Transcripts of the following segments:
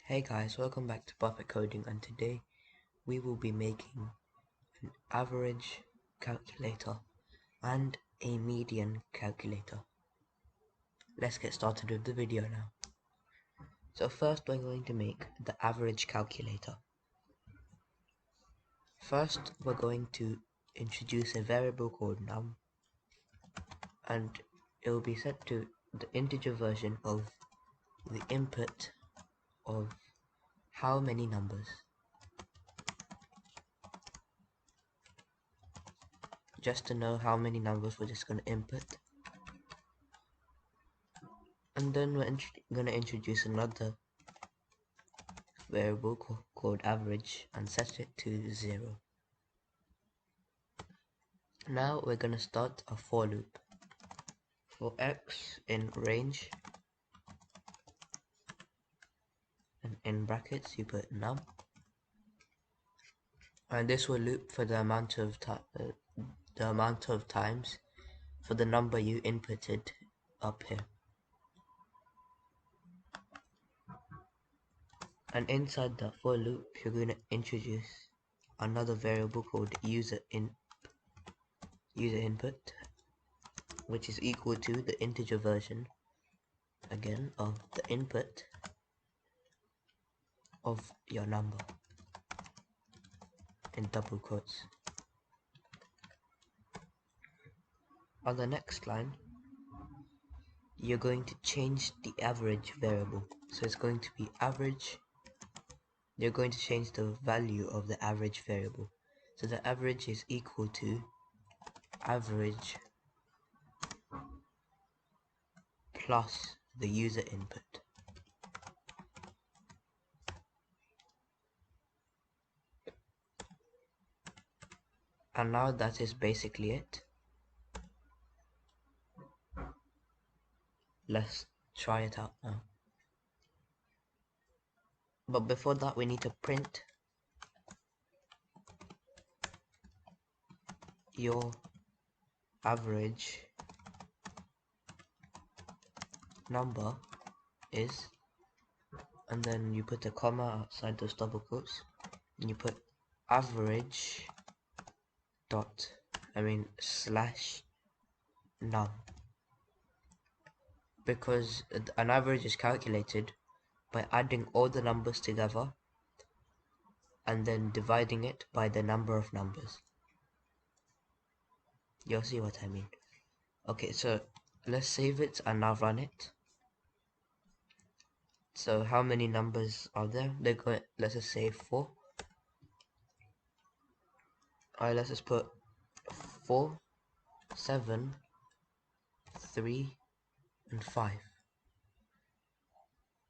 Hey guys, welcome back to Perfect Coding, and today we will be making an average calculator and a median calculator. Let's get started with the video now. So first we're going to make the average calculator. First we're going to introduce a variable called num, and it will be set to the integer version of the input of how many numbers. Just to know how many numbers we're just going to input. And then we're going to introduce another variable called average and set it to 0. Now we're going to start a for loop. For x in range, and in brackets you put num, and this will loop for the amount of times for the number you inputted up here. And inside the for loop you're going to introduce another variable called user input, which is equal to the integer version again of the input of your number in double quotes. On the next line you're going to change the average variable, so it's going to be average. You're going to change the value of the average variable, so the average is equal to average plus the user input. And now that is basically it. Let's try it out now. But before that we need to print your average number is, and then you put a comma outside those double quotes, and you put average slash num, because an average is calculated by adding all the numbers together and then dividing it by the number of numbers. You'll see what I mean. Okay, so let's save it and now run it. So how many numbers are there? Let's just say 4. Alright, let's just put 4, 7, 3, and 5.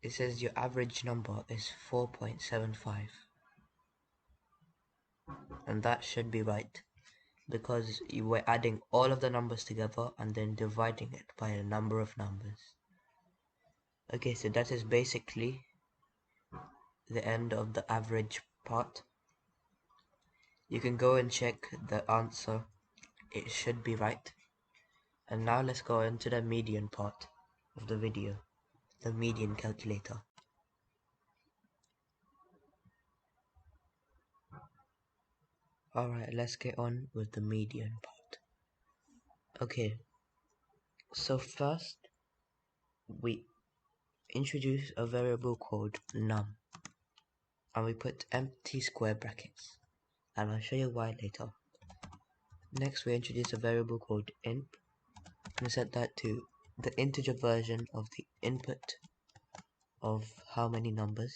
It says your average number is 4.75, and that should be right, because you were adding all of the numbers together and then dividing it by a number of numbers. Okay, so that is basically the end of the average part. You can go and check the answer, it should be right. And now let's go into the median part of the video, the median calculator. Alright, let's get on with the median part. Okay, so first we introduce a variable called num, and we put empty square brackets, and I'll show you why later. Next we introduce a variable called int, and we set that to the integer version of the input of how many numbers.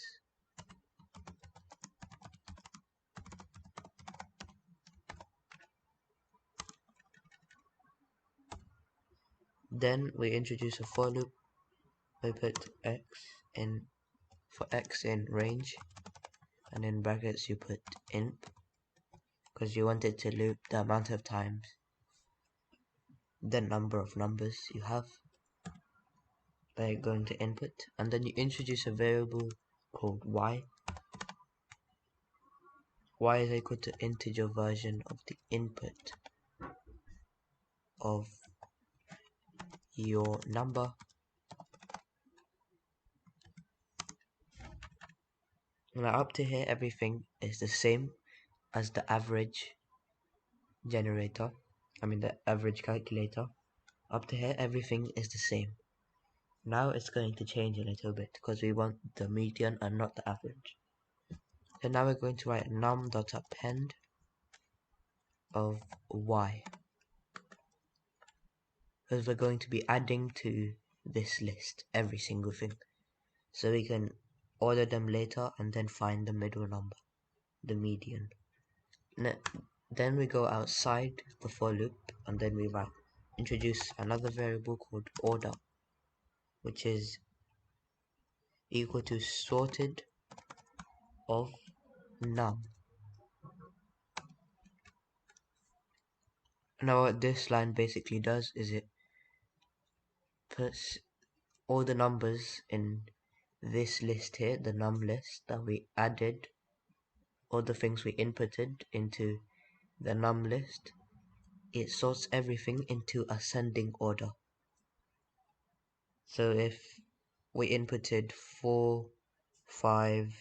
Then we introduce a for loop. We put for x in range, and in brackets you put int, because you want it to loop the amount of times the number of numbers you have that you're going to input. And then you introduce a variable called y. Y is equal to integer version of the input of your number, Now up to here everything is the same as the average generator. The average calculator. Up to here everything is the same. Now it's going to change a little bit because we want the median and not the average. So now we're going to write num.append of y, because we're going to be adding to this list every single thing, so we can order them later and then find the middle number, the median. Then we go outside the for loop and then we introduce another variable called order, which is equal to sorted of num. Now what this line basically does is it puts all the numbers in this list here, the num list that we added, all the things we inputted into the num list. It sorts everything into ascending order. So if we inputted 4, 5,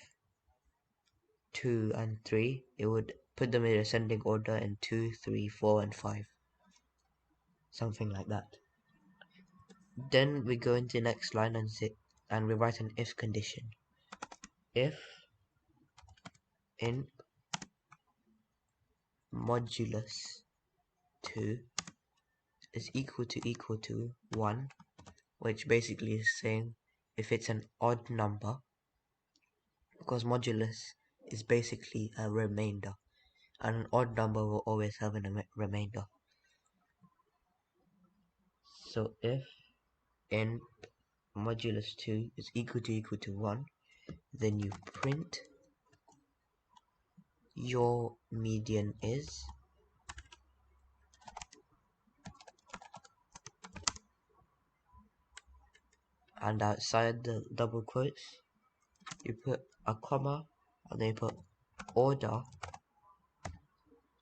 2 and 3, it would put them in ascending order in 2, 3, 4 and 5. Something like that. Then we go into the next line and we write an if condition. If in modulus 2 is equal to 1, which basically is saying if it's an odd number, because modulus is basically a remainder, and an odd number will always have a remainder. So if in modulus 2 is equal to 1, then you print your median is, and outside the double quotes you put a comma and then you put order,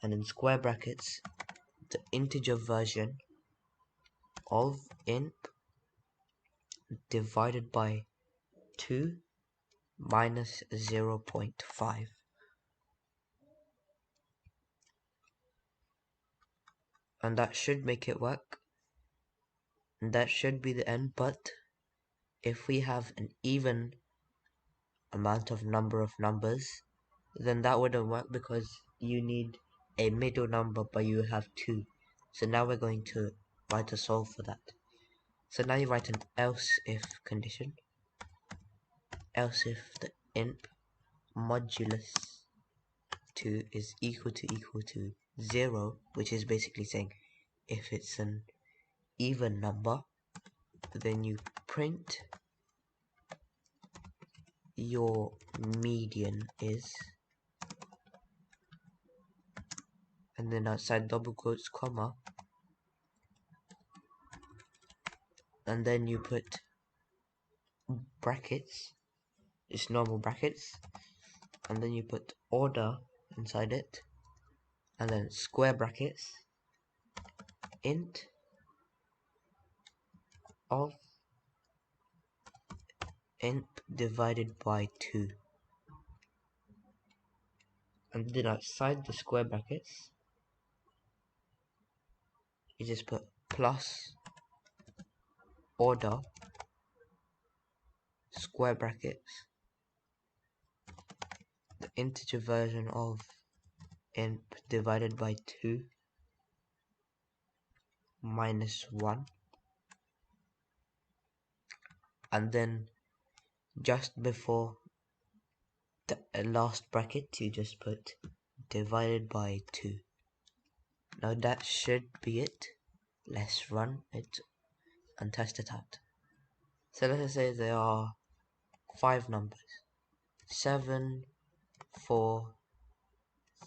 and in square brackets the integer version of int divided by 2 minus 0.5. And that should make it work. And that should be the end, but if we have an even amount of number of numbers, then that wouldn't work because you need a middle number but you have 2. So now we're going to write a solve for that. So now you write an else if condition. Else if the int modulus 2 is equal to 0, which is basically saying if it's an even number, then you print your median is, and then outside double quotes comma, and then you put brackets, just normal brackets, and then you put order inside it, and then square brackets int of int divided by 2, and then outside the square brackets you just put plus order square brackets the integer version of int divided by 2 minus 1, and then just before the last bracket you just put divided by 2. Now that should be it. Let's run it and test it out. So let's say there are 5 numbers: 7, 4,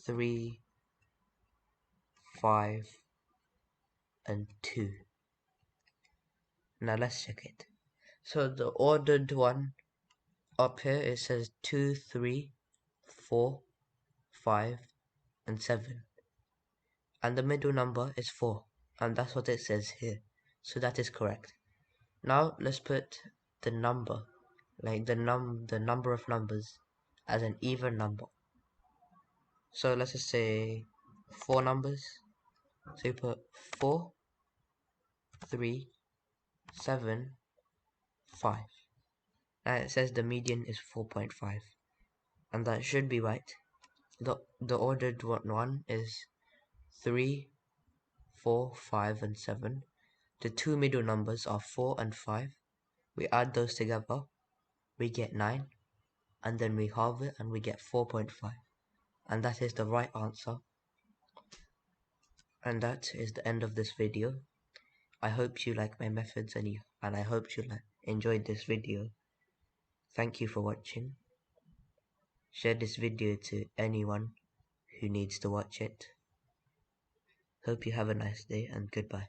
3, 5 and 2. Now let's check it. So the ordered one up here, it says 2, 3, 4, 5 and 7, and the middle number is 4, and that's what it says here, so that is correct. Now let's put the number, like the number of numbers as an even number. So let's just say 4 numbers. So you put 4, 3, 7, 5. And it says the median is 4.5. And that should be right. The ordered one is 3, 4, 5, and 7. The two middle numbers are 4 and 5. We add those together, we get 9, and then we halve it and we get 4.5. And that is the right answer. And that is the end of this video. I hope you like my methods and I hope you enjoyed this video. Thank you for watching. Share this video to anyone who needs to watch it. Hope you have a nice day and goodbye.